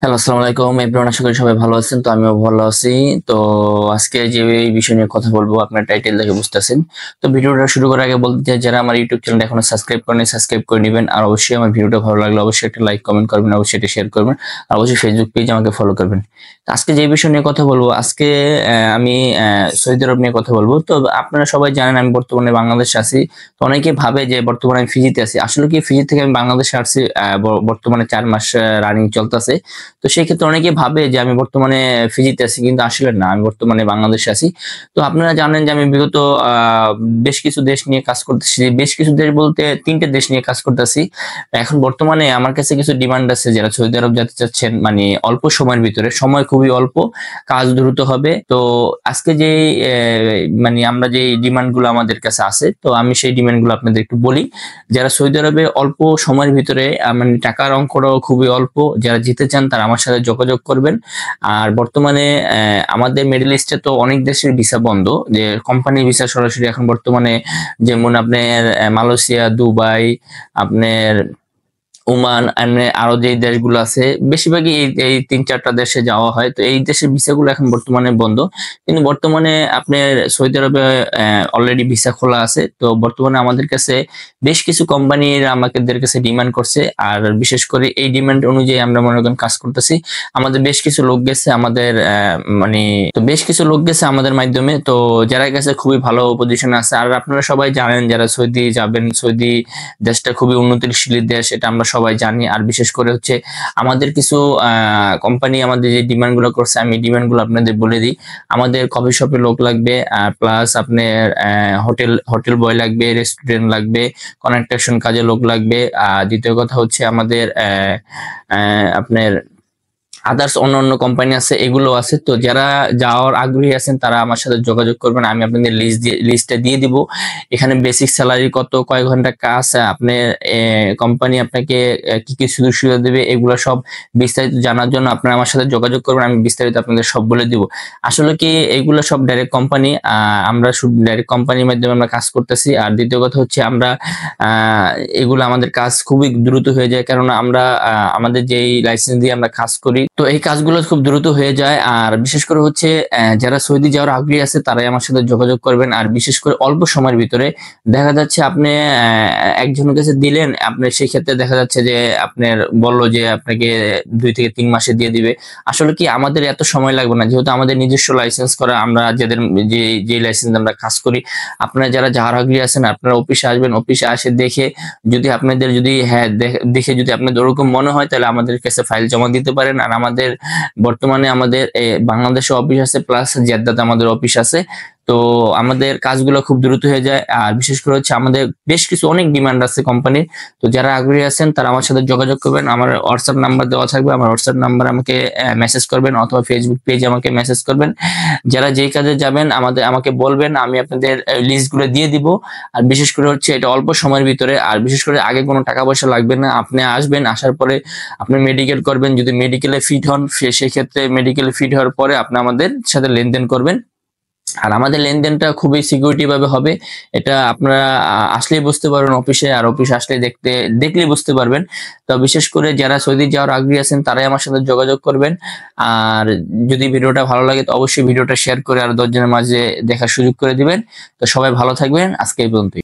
Hello, আসসালামু আলাইকুম everyone. আশা করি সবাই ভালো আছেন। তো আমিও ভালো আছি। তো আজকে যে এই বিষয় নিয়ে কথা বলবো আপনার টাইটেল দেখে বুঝতেছেন। তো ভিডিওটা শুরু করার আগে বলতে চাই, যারা আমার ইউটিউব চ্যানেলটা এখনো সাবস্ক্রাইব করেনি সাবস্ক্রাইব করে নেবেন। আর অবশ্যই আমার ভিডিওটা ভালো লাগলে অবশ্যই একটা লাইক কমেন্ট করবেন, অবশ্যই এটা শেয়ার করবেন। আর অবশ্যই ফেসবুক পেজ আমাকে ফলো করবেন। তো আজকে যে বিষয় নিয়ে কথা বলবো, আজকে আমি সৌদি আরব নিয়ে কথা বলবো। তো আপনারা সবাই জানেন আমি বর্তমানে বাংলাদেশে আছি। তো অনেকে ভাবে যে বর্তমানে আমি ফিজিতে আছি। আসলে কি ফিজি থেকে আমি বাংলাদেশে আসছি বর্তমানে ৪ মাস রানিং চলতেছে। তো সেই ক্ষেত্রে অনেকে ভাবে যে আমি বর্তমানে ফিজিতে আছি, কিন্তু আসলে না, আমি বর্তমানে বাংলাদেশে আছি। তো আপনারা জানেন যে আমি বিগত বেশ কিছু দেশ নিয়ে কাজ করতেছি। বেশ কিছু দেশ বলতে ৩ টে দেশ নিয়ে কাজ করতেছি। এখন বর্তমানে আমার কাছে কিছু ডিমান্ড আছে, যারা সৌদি আরব যেতে চাচ্ছেন, মানে অল্প সময়ের ভিতরে, সময় খুবই অল্প, কাজ দ্রুত হবে। তো আজকে যে মানে আমরা যে ডিমান্ড গুলো আমাদের কাছে আছে, তো আমি সেই ডিমান্ড গুলো আপনাদের একটু বলি। যারা সৌদি আরবে অল্প সময়ের ভিতরে মানে টাকার অঙ্কটাও খুবই অল্প, যারা যেতে চান তারা আমার সাথে যোগাযোগ করবেন। আর বর্তমানে আমাদের মিডল ইস্টে তো অনেক দেশের ভিসা বন্ধ, যে কোম্পানি ভিসা সরাসরি এখন বর্তমানে, যেমন আপনার মালয়েশিয়া, দুবাই, আপনার ওমান, আরো যে দেশগুলো আছে বেশিরভাগই এই ৩-৪টা দেশে যাওয়া হয়। তো এই দেশের ভিসাগুলো এখন বর্তমানে বন্ধ, কিন্তু বর্তমানে আপনার সৌদি আরবে অলরেডি ভিসা খোলা আছে। তো বর্তমানে আমাদের কাছে বেশ কিছু কোম্পানির আমাদের কাছে ডিমান্ড করছে, আর বিশেষ করে এই ডিমান্ড অনুযায়ী আমরা মনে করেন কাজ করতেছি। আমাদের বেশ কিছু লোক গেছে আমাদের মানে, তো বেশ কিছু লোক গেছে আমাদের মাধ্যমে, তো যারা গেছে খুবই ভালো পজিশনে আছে। আর আপনারা সবাই জানেন যারা সৌদি যাবেন, সৌদি দেশটা খুবই উন্নতিশীল দেশ, এটা আমরা সবাই জানি। আর বিশেষ করে হচ্ছে আমাদের কিছু কোম্পানি আমাদের যে ডিমান্ড গুলো করছে, আমি ডিমান্ড গুলো আপনাদের বলে দিই। আমাদের কফি শপে লোক লাগবে, প্লাস আপনার হোটেল হোটেল বয় লাগবে, রেস্টুরেন্ট লাগবে, কনস্ট্রাকশন কাজে লোক লাগবে। দ্বিতীয় কথা হচ্ছে আমাদের আপনার আদার্স অন্যান্য কোম্পানি আছে, এগুলো আছে। তো যারা যাওয়ার আগ্রহী আছেন তারা আমার সাথে যোগাযোগ করবেন, আমি আপনাদের লিস্টটা দিয়ে দিব। এখানে বেসিক স্যালারি কত, কয় ঘন্টা কাজ, আপনার কোম্পানি আপনাকে কি কি সুযোগ সুবিধা দেবে, এগুলো সব বিস্তারিত জানার জন্য আপনারা আমার সাথে যোগাযোগ করবেন, আমি বিস্তারিত আপনাদের সব বলে দিব। আসলে কি এগুলো সব ডাইরেক্ট কোম্পানি, আমরা ডাইরেক্ট কোম্পানির মাধ্যমে আমরা কাজ করতেছি। আর দ্বিতীয় কথা হচ্ছে আমরা এগুলো আমাদের কাজ খুবই দ্রুত হয়ে যায়, কারণ আমরা আমাদের যেই লাইসেন্স দিয়ে আমরা কাজ করি, তো এই কাজগুলো খুব দ্রুত হয়ে যায়। আর বিশেষ করে হচ্ছে যারা সৌদি যাওয়ার আগ্রহী আছে তারাই আমার সাথে যোগাযোগ করবেন। আর বিশেষ করে অল্প সময়ের ভিতরে দেখা যাচ্ছে আপনি একজনের কাছে দিলেন, আপনার সেই ক্ষেত্রে দেখা যাচ্ছে যে আপনার বললো যে আপনাকে 2 থেকে 3 মাসে দিয়ে দিবে। আসলে কি আমাদের এত সময় লাগবে না, যেহেতু আমাদের নিজস্ব লাইসেন্স করা, আমরা যাদের যে লাইসেন্স আমরা কাজ করি। আপনারা যারা যাওয়ার আগ্রহী আছেন আপনারা অফিসে আসবেন, অফিসে আসে দেখে যদি আপনাদের যদি দেখে যদি আপনাদের ওরকম মনে হয়, তাহলে আমাদের কাছে ফাইল জমা দিতে পারেন। আর আমাদের বর্তমানে আমাদের বাংলাদেশে অফিস আছে, প্লাস জেদ্দাতে আমাদের অফিস আছে। তো আমাদের কাজগুলো খুব দ্রুত হয়ে যায়। আর বিশেষ করে হচ্ছে আমাদের বেশ কিছু অনেক ডিমান্ড আছে কোম্পানির। তো যারা আগ্রহী আছেন তারা আমার সাথে যোগাযোগ করবেন, আমার হোয়াটসঅ্যাপ নাম্বার দেওয়া থাকবে, আমার হোয়াটসঅ্যাপ নাম্বার আমাকে মেসেজ করবেন, অথবা ফেসবুক পেজে আমাকে মেসেজ করবেন। যারা যেই কাজে যাবেন আমাকে বলবেন, আমি আপনাদের লিস্টগুলো দিয়ে দিব। আর বিশেষ করে হচ্ছে এটা অল্প সময়ের ভিতরে, আর বিশেষ করে আগে কোনো টাকা পয়সা লাগবে না। আপনি আসবেন, আসার পরে আপনি মেডিকেল করবেন, যদি মেডিকেলে ফিট হন সেই ক্ষেত্রে মেডিকেলে ফিট হওয়ার পরে আপনি আমাদের সাথে লেনদেন করবেন। আর আমাদের লেনদেনটা খুবই সিকিউরিটি ভাবে হবে। এটা আপনারা আসলেই বুঝতে পারবেন অফিসে, আর অফিসে আসলে দেখলেই বুঝতে পারবেন। তো বিশেষ করে যারা সৌদি যাওয়ার আগ্রহী আছেন তারাই আমার সাথে যোগাযোগ করবেন। আর যদি ভিডিওটা ভালো লাগে তো অবশ্যই ভিডিওটা শেয়ার করে আর 10 জনের মাঝে দেখার সুযোগ করে দিবেন। তো সবাই ভালো থাকবেন, আজকে এই পর্যন্তই।